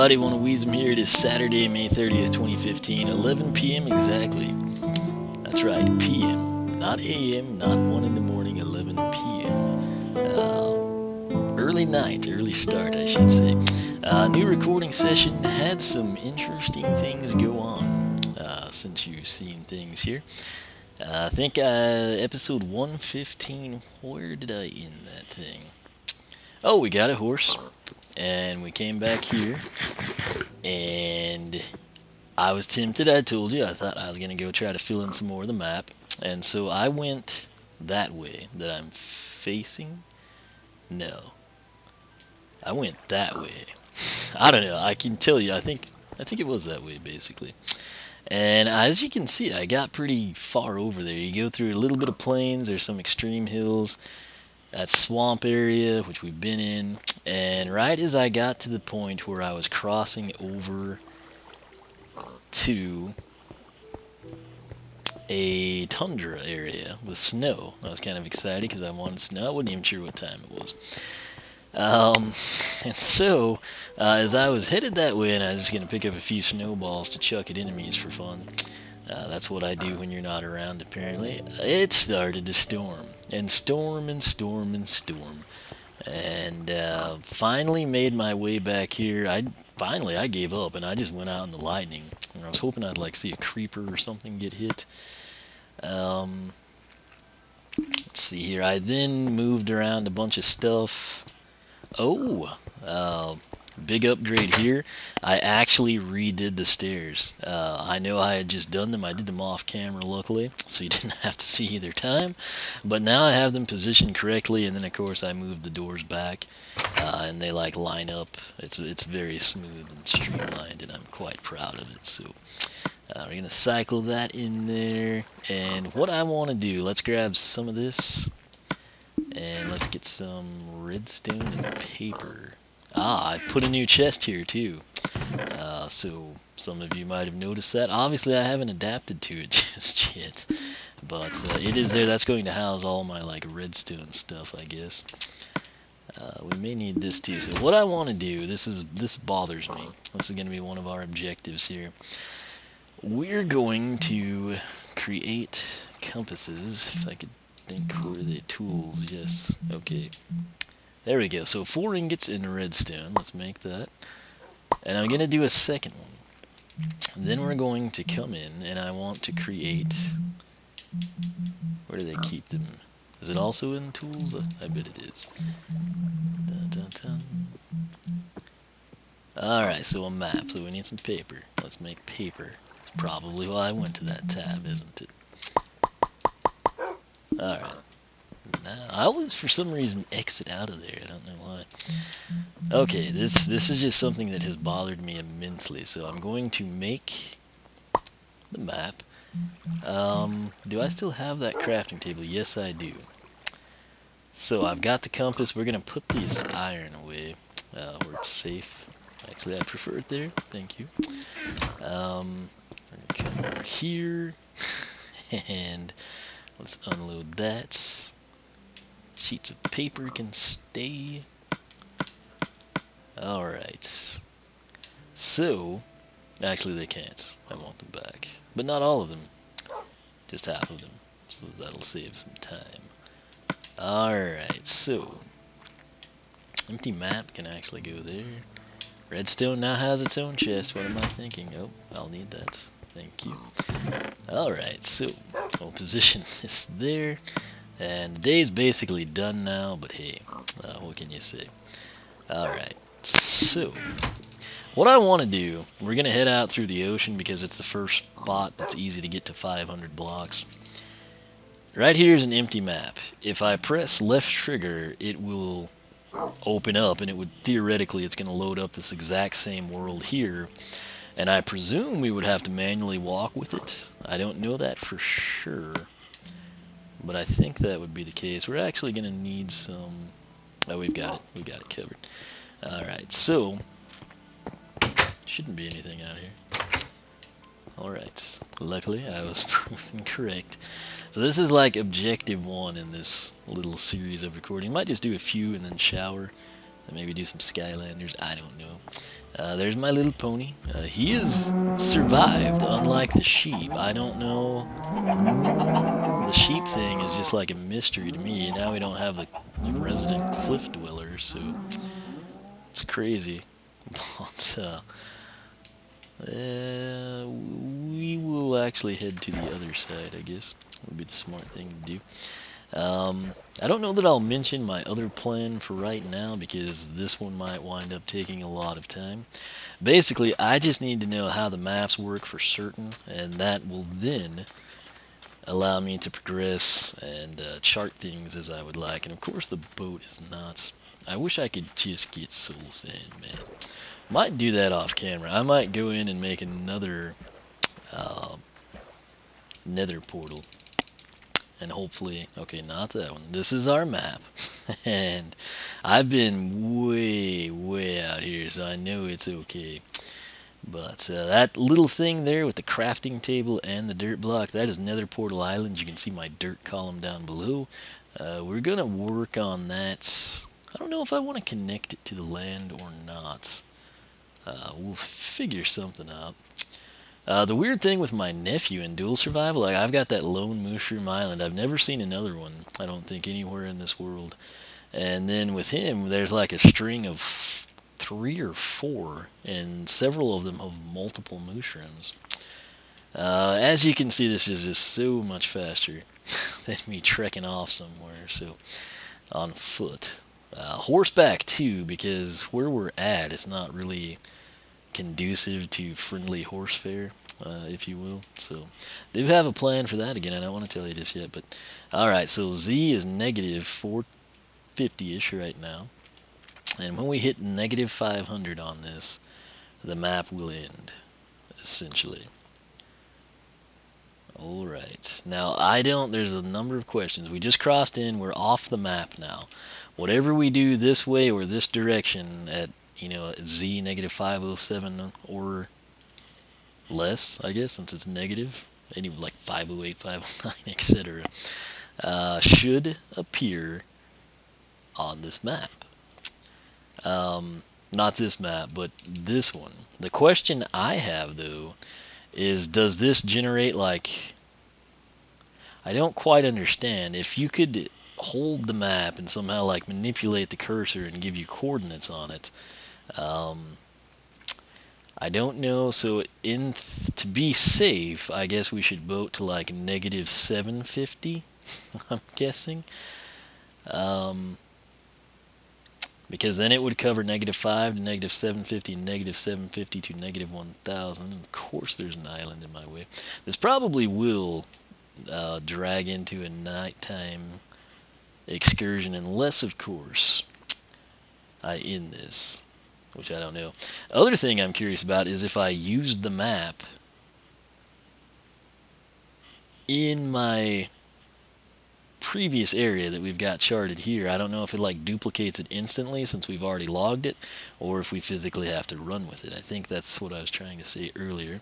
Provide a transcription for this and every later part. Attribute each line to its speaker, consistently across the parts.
Speaker 1: everybody, want to wheeze them here. It is Saturday, May 30th, 2015, 11 p.m. exactly. That's right, p.m. Not a.m., not 1 in the morning, 11 p.m. Early night, early start, I should say. New recording session, had some interesting things go on since you've seen things here. I think episode 115, where did I end that thing? Oh, we got a horse. And we came back here, and I was tempted, I told you. I thought I was going to go try to fill in some more of the map. And so I went that way that I'm facing. No. I went that way. I don't know. I can tell you. I think it was that way, basically. And as you can see, I got pretty far over there. You go through a little bit of plains. There's some extreme hills. That swamp area, which we've been in, and right as I got to the point where I was crossing over to a tundra area with snow, I was kind of excited because I wanted snow. I wasn't even sure what time it was. And so, as I was headed that way, and I was just going to pick up a few snowballs to chuck at enemies for fun, that's what I do when you're not around, apparently. It started to storm. And storm and storm and storm. And finally made my way back here. I gave up and I just went out in the lightning. And I was hoping I'd like see a creeper or something get hit. Let's see here. I then moved around a bunch of stuff. Oh, big upgrade here. I actually redid the stairs. I know I had just done them. I did them off camera, luckily, so you didn't have to see either time. But now I have them positioned correctly, and then of course I moved the doors back, and they like line up. It's very smooth and streamlined, and I'm quite proud of it. So we're gonna cycle that in there. And what I want to do, let's grab some of this, and let's get some redstone and paper. I put a new chest here too, so some of you might have noticed that. Obviously I haven't adapted to it just yet, but it is there. That's going to house all my like redstone stuff, I guess. We may need this too. So what I want to do, this bothers me. This is going to be one of our objectives here. We're going to create compasses. If I could think, where are the tools? Yes, okay. There we go. So 4 ingots in redstone. Let's make that. And I'm going to do a second one. Then we're going to come in and I want to create... Where do they keep them? Is it also in tools? I bet it is. Dun, dun, dun. Alright, so a map. So we need some paper. Let's make paper. That's probably why I went to that tab, isn't it? Alright. I always, for some reason, exit out of there. I don't know why. Okay, this is just something that has bothered me immensely. So I'm going to make the map. Do I still have that crafting table? Yes, I do. So I've got the compass. We're going to put this iron away where it's safe. Actually, I prefer it there. Thank you. We're going to come over here. And let's unload that. Sheets of paper can stay. Alright. So, actually they can't. I want them back. But not all of them. Just half of them. So that'll save some time. Alright, so. Empty map can actually go there. Redstone now has its own chest. What am I thinking? Oh, I'll need that. Thank you. Alright, so we'll position this there. And the day's basically done now, but hey, what can you say? Alright, so what I want to do, we're going to head out through the ocean because it's the first spot that's easy to get to 500 blocks. Right here is an empty map. If I press left trigger, it will open up, and it would theoretically, it's going to load up this exact same world here. And I presume we would have to manually walk with it. I don't know that for sure. But I think that would be the case. We're actually going to need some... Oh, we've got it. We've got it covered. Alright, so... Shouldn't be anything out here. Alright. Luckily, I was proven correct. So this is like objective 1 in this little series of recording. Might just do a few and then shower. Maybe do some Skylanders. I don't know. There's my little pony. He has survived, unlike the sheep. I don't know. The sheep thing is just like a mystery to me. Now we don't have the resident cliff dweller, so it's crazy. But we will actually head to the other side, I guess. Would be the smart thing to do. I don't know that I'll mention my other plan for right now because this one might wind up taking a lot of time. Basically, I just need to know how the maps work for certain, and that will then allow me to progress and chart things as I would like. And of course, the boat is nuts. I wish I could just get soul sand, man. Might do that off camera. I might go in and make another nether portal. And hopefully, okay, not that one. This is our map. And I've been way out here, so I know it's okay. But that little thing there with the crafting table and the dirt block, that is Nether Portal Island. You can see my dirt column down below. We're going to work on that. I don't know if I want to connect it to the land or not. We'll figure something out. The weird thing with my nephew in Dual Survival, like I've got that lone mushroom island. I've never seen another one, I don't think, anywhere in this world. And then with him, there's like a string of 3 or 4, and several of them have multiple mushrooms. As you can see, this is just so much faster than me trekking off somewhere, so on foot. Horseback too, because where we're at, it's not really conducive to friendly horse fare, if you will. So they have a plan for that again. I don't want to tell you this yet, but alright, so Z is negative 450-ish right now. And when we hit negative 500 on this, the map will end, essentially. Alright, now there's a number of questions. We just crossed in, we're off the map now. Whatever we do this way or this direction at Z negative 507 or less, I guess, since it's negative, any like 508, 509, etc., should appear on this map. Not this map, but this one. The question I have, though, is does this generate, like, I don't quite understand. If you could hold the map and somehow, like, manipulate the cursor and give you coordinates on it, I don't know. So to be safe, I guess we should boat to like negative 750. I'm guessing, because then it would cover negative 5 to negative 750, and negative 750 to negative 1000. Of course, there's an island in my way. This probably will drag into a nighttime excursion, unless, of course, I end this, which I don't know. Other thing I'm curious about is if I used the map in my previous area that we've got charted here. I don't know if it like duplicates it instantly since we've already logged it, or if we physically have to run with it. I think that's what I was trying to say earlier.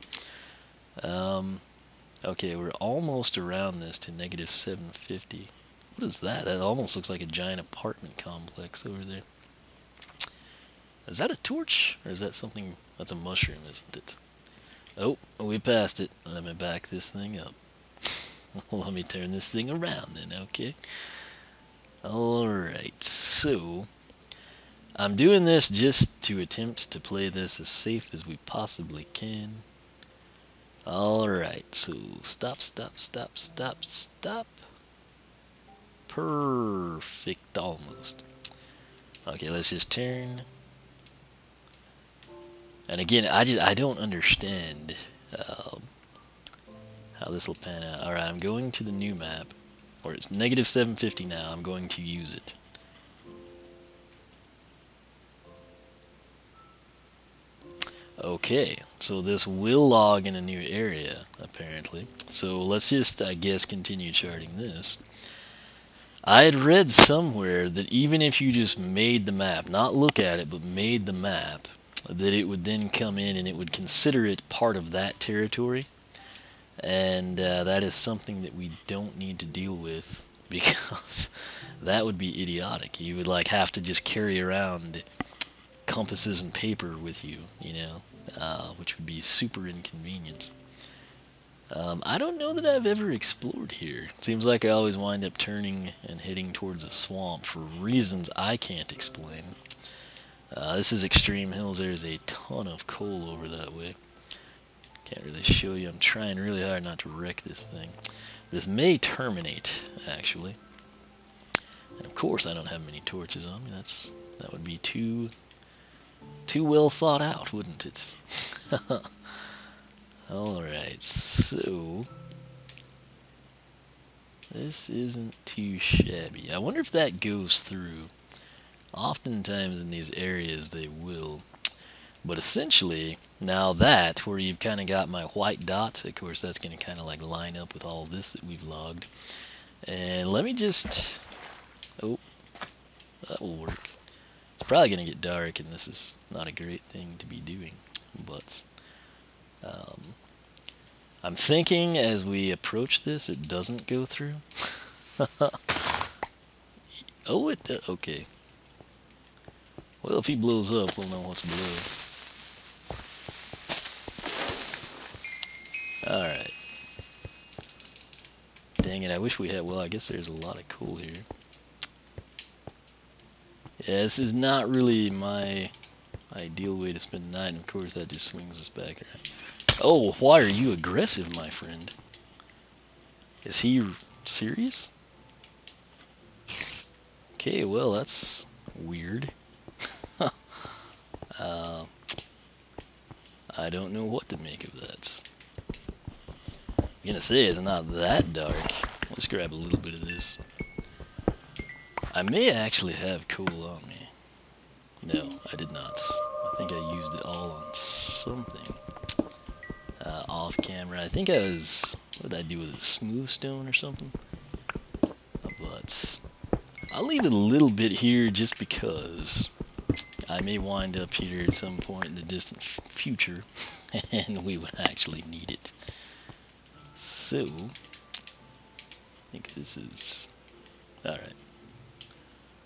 Speaker 1: Okay, we're almost around this to negative 750. What is that? That almost looks like a giant apartment complex over there. Is that a torch? Or is that something? That's a mushroom, isn't it? Oh, we passed it. Let me back this thing up. Let me turn this thing around then, okay? Alright, so I'm doing this just to attempt to play this as safe as we possibly can. Alright, so stop. Perfect, almost. Okay, let's just turn. And again, I don't understand how this will pan out. Alright, I'm going to the new map. Or it's negative 750 now. I'm going to use it. Okay, so this will log in a new area, apparently. So let's just, I guess, continue charting this. I had read somewhere that even if you just made the map, not look at it, but made the map, that it would then come in and it would consider it part of that territory. And that is something that we don't need to deal with because that would be idiotic. You would like have to just carry around compasses and paper with you, which would be super inconvenient. I don't know that I've ever explored here. Seems like I always wind up turning and heading towards a swamp for reasons I can't explain. This is Extreme Hills. There's a ton of coal over that way. Can't really show you. I'm trying really hard not to wreck this thing. This may terminate, actually. And of course I don't have many torches on me. That would be too well thought out, wouldn't it? Alright, so this isn't too shabby. I wonder if that goes through. Oftentimes in these areas they will. But essentially, now that, where you've kind of got my white dot, of course that's going to kind of like line up with all this that we've logged. And let me just... Oh, that will work. It's probably going to get dark, and this is not a great thing to be doing. But I'm thinking as we approach this, it doesn't go through. Oh, it does. Okay. Well, if he blows up, we'll know what's below. Alright. Dang it, I wish we had... Well, I guess there's a lot of coal here. Yeah, this is not really my ideal way to spend the night, and of course that just swings us back around. Oh, why are you aggressive, my friend? Is he serious? Okay, well, that's weird. I don't know what to make of that. I'm gonna say it's not that dark. Let's grab a little bit of this. I may actually have coal on me. No, I did not. I think I used it all on something. Off camera. I think I was... What did I do with it? Smooth stone or something? But I'll leave it a little bit here just because I may wind up here at some point in the distant future and we would actually need it. So, I think this is... Alright.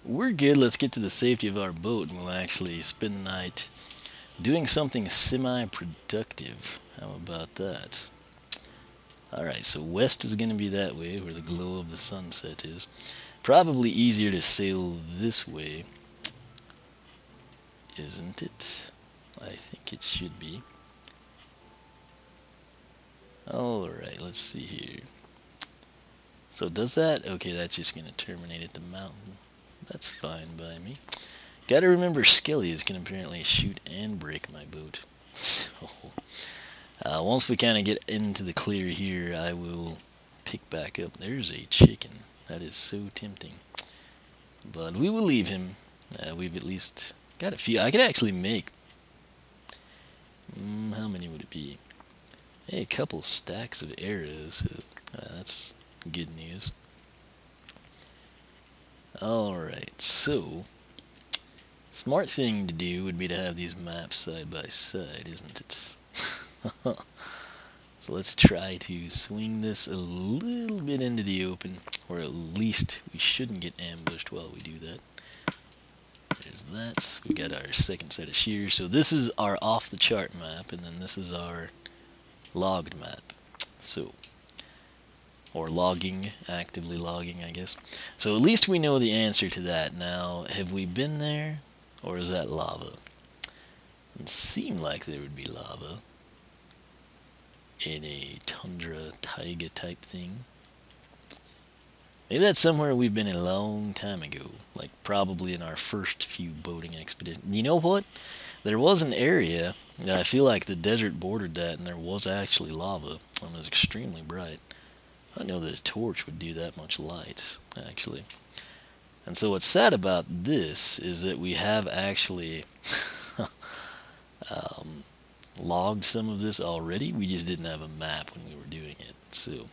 Speaker 1: We're good. Let's get to the safety of our boat and we'll actually spend the night doing something semi-productive. How about that? Alright, so west is going to be that way, where the glow of the sunset is. Probably easier to sail this way, isn't it? I think it should be. Alright, let's see here. So does that? Okay, that's just going to terminate at the mountain. That's fine by me. Gotta remember Skellies can apparently shoot and break my boat. So, once we kind of get into the clear here, I will pick back up. There's a chicken. That is so tempting. But we will leave him. We've at least got a few. I could actually make... how many would it be? Hey, a couple stacks of arrows. That's good news. Alright, so... Smart thing to do would be to have these maps side by side, isn't it? So let's try to swing this a little bit into the open, or at least we shouldn't get ambushed while we do that. There's that. We got our second set of shears. So this is our off-the-chart map, and then this is our logged map. So, or logging, actively logging, I guess. So at least we know the answer to that. Now, have we been there, or is that lava? It seemed like there would be lava in a tundra taiga type thing. Maybe that's somewhere we've been a long time ago, like probably in our first few boating expeditions. You know what? There was an area that I feel like the desert bordered that, and there was actually lava, and it was extremely bright. I don't know that a torch would do that much light, actually. And so what's sad about this is that we have actually logged some of this already. We just didn't have a map when we were doing it. So,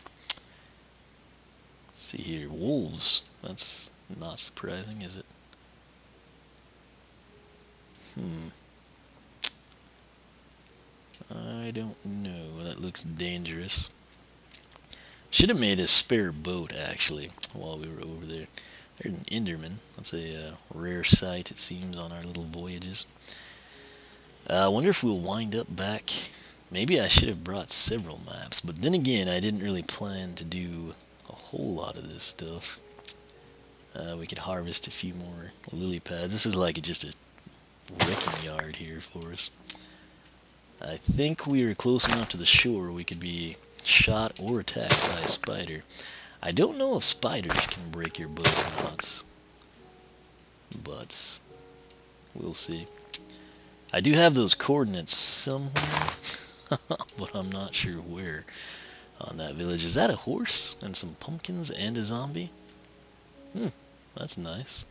Speaker 1: let's see here. Wolves. That's not surprising, is it? I don't know. That looks dangerous. Should have made a spare boat, actually, while we were over there. There's an Enderman. That's a rare sight, it seems, on our little voyages. I wonder if we'll wind up back. Maybe I should have brought several maps, but then again, I didn't really plan to do a whole lot of this stuff. We could harvest a few more lily pads. This is like just a wrecking yard here for us. I think we are close enough to the shore we could be shot or attacked by a spider. I don't know if spiders can break your boat or not, but we'll see. I do have those coordinates somewhere, but I'm not sure where on that village. Is that a horse and some pumpkins and a zombie? That's nice.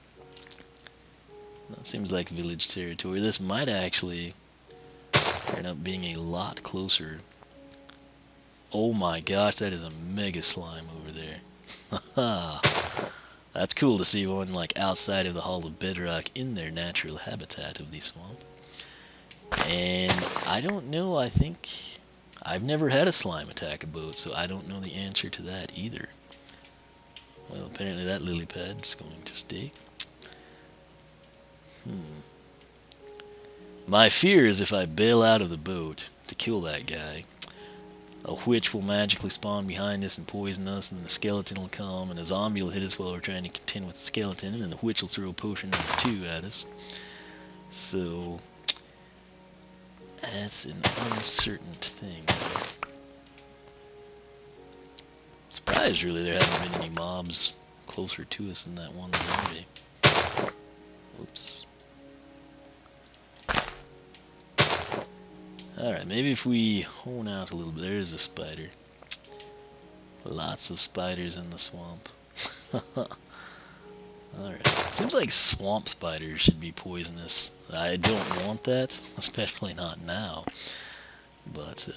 Speaker 1: That seems like village territory. This might actually turn up being a lot closer. Oh my gosh, that is a mega slime over there. That's cool to see one like outside of the hollow bedrock in their natural habitat of the swamp. And I don't know, I think I've never had a slime attack a boat, so I don't know the answer to that either. Well, apparently that lily pad's going to stay. My fear is if I bail out of the boat to kill that guy, a witch will magically spawn behind us and poison us, and the skeleton will come, and a zombie will hit us while we're trying to contend with the skeleton, and then the witch will throw potion number 2 at us. So that's an uncertain thing. Surprised really there haven't been any mobs closer to us than that one zombie. Whoops. Alright, maybe if we hone out a little bit. There's a spider. Lots of spiders in the swamp. Alright. Seems like swamp spiders should be poisonous. I don't want that, especially not now. But,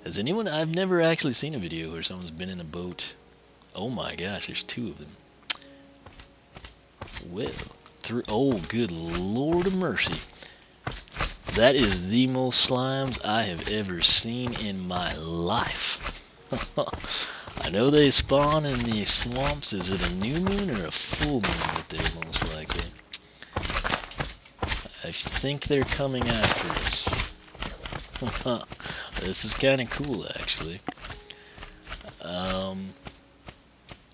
Speaker 1: has anyone... I've never actually seen a video where someone's been in a boat. Oh my gosh, there's 2 of them. Well, oh, good Lord of mercy. That is the most slimes I have ever seen in my life. I know they spawn in the swamps. Is it a new moon or a full moon that they're most likely? I think they're coming after us. This is kind of cool, actually.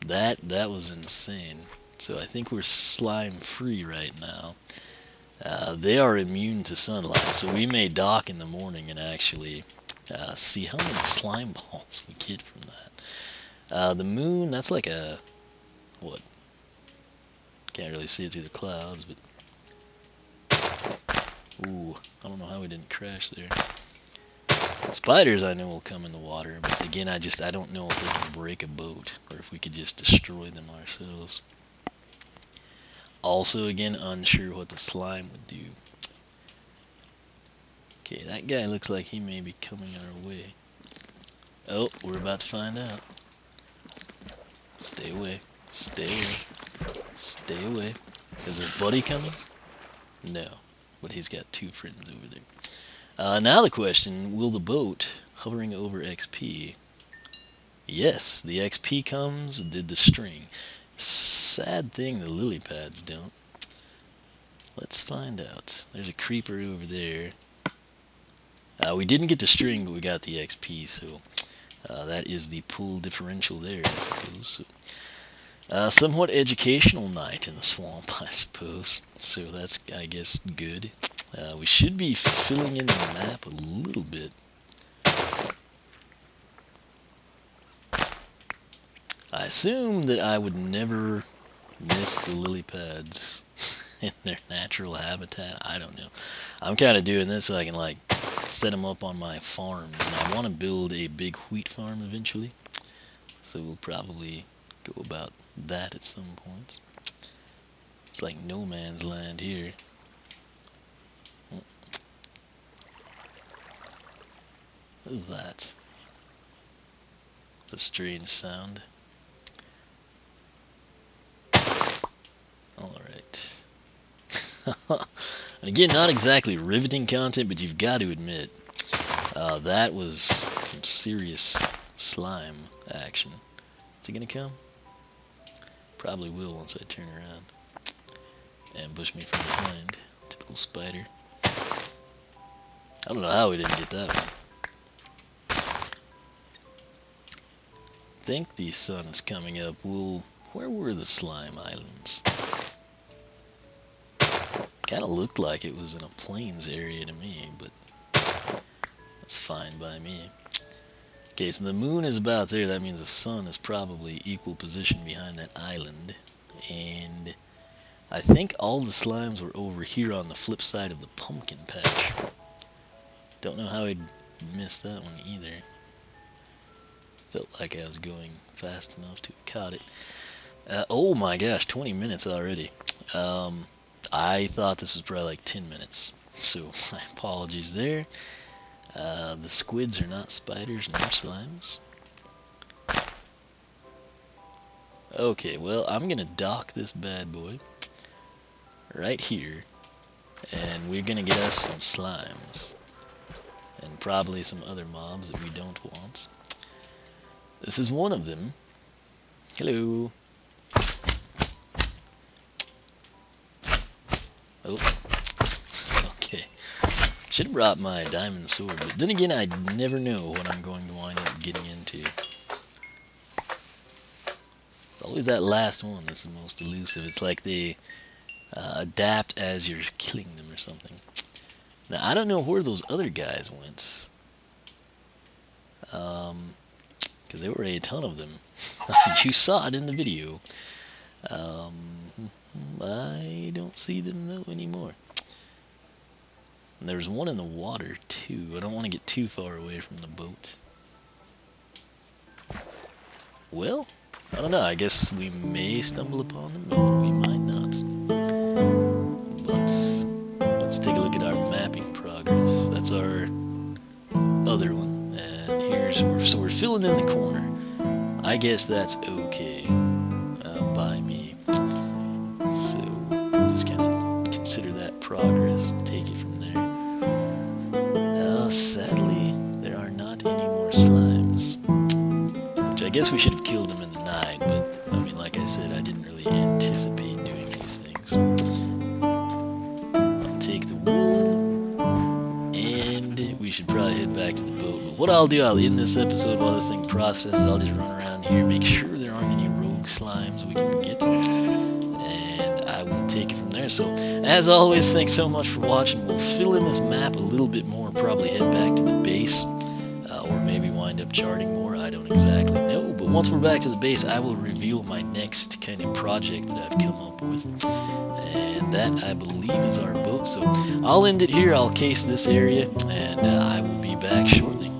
Speaker 1: That was insane. So I think we're slime free right now. They are immune to sunlight, so we may dock in the morning and actually see how many slime balls we get from that. The moon, that's like a... what? Can't really see it through the clouds, but... ooh, I don't know how we didn't crash there. Spiders I know will come in the water, but again, I don't know if they can break a boat, or if we could just destroy them ourselves. Also, again, unsure what the slime would do. Okay, that guy looks like he may be coming our way. Oh, we're about to find out. Stay away. Stay away. Stay away. Is his buddy coming? No, but he's got 2 friends over there. Now the question, will the boat hovering over XP? Yes, the XP comes, did the string. Sad thing the lily pads don't. Let's find out. There's a creeper over there. We didn't get the string, but we got the XP, so that is the pull differential there, I suppose. So, somewhat educational night in the swamp, I suppose. So that's, I guess, good. We should be filling in the map a little bit. I assume that I would never miss the lily pads in their natural habitat. I don't know. I'm kind of doing this so I can like set them up on my farm. And I want to build a big wheat farm eventually. So we'll probably go about that at some point. It's like no man's land here. What is that? It's a strange sound. Alright. And again, not exactly riveting content, but you've got to admit, that was some serious slime action. Is he gonna come? Probably will once I turn around. Ambush me from behind. Typical spider. I don't know how we didn't get that one. I think the sun is coming up. Where were the slime islands? Kind of looked like it was in a plains area to me, but that's fine by me. Okay, so the moon is about there. That means the sun is probably equal position behind that island. And I think all the slimes were over here on the flip side of the pumpkin patch. Don't know how I'd missed that one either. Felt like I was going fast enough to have caught it. Oh my gosh, 20 minutes already. I thought this was probably like 10 minutes. So my apologies there. The squids are not spiders nor slimes. Okay, well, I'm gonna dock this bad boy right here, and we're gonna get us some slimes and probably some other mobs that we don't want. This is one of them. Hello. Oh. Okay. Should have brought my diamond sword, but then again, I never know what I'm going to wind up getting into. It's always that last one that's the most elusive. It's like they adapt as you're killing them or something. Now, I don't know where those other guys went. Because there were a ton of them. You saw it in the video. I don't see them though anymore. And there's one in the water too. I don't want to get too far away from the boat. Well, I don't know. I guess we may stumble upon them, or we might not. But let's take a look at our mapping progress. That's our other one. And here's so we're filling in the corner. I guess that's okay by me. So just kind of consider that progress and take it from there. Sadly, there are not any more slimes. Which I guess we should have killed them in the night, but I mean, like I said, I didn't really anticipate doing these things. I'll take the wool, and we should probably head back to the boat. But what I'll do, I'll end this episode while this thing processes. I'll just run around here, make sure there aren't any rogue slimes we can get, and I will take it from there. So, as always, thanks so much for watching. We'll fill in this map a little bit more, probably head back to the base, or maybe wind up charting more. I don't exactly know, but once we're back to the base, I will reveal my next kind of project that I've come up with, and that, I believe, is our boat. So I'll end it here. I'll case this area, and I will be back shortly.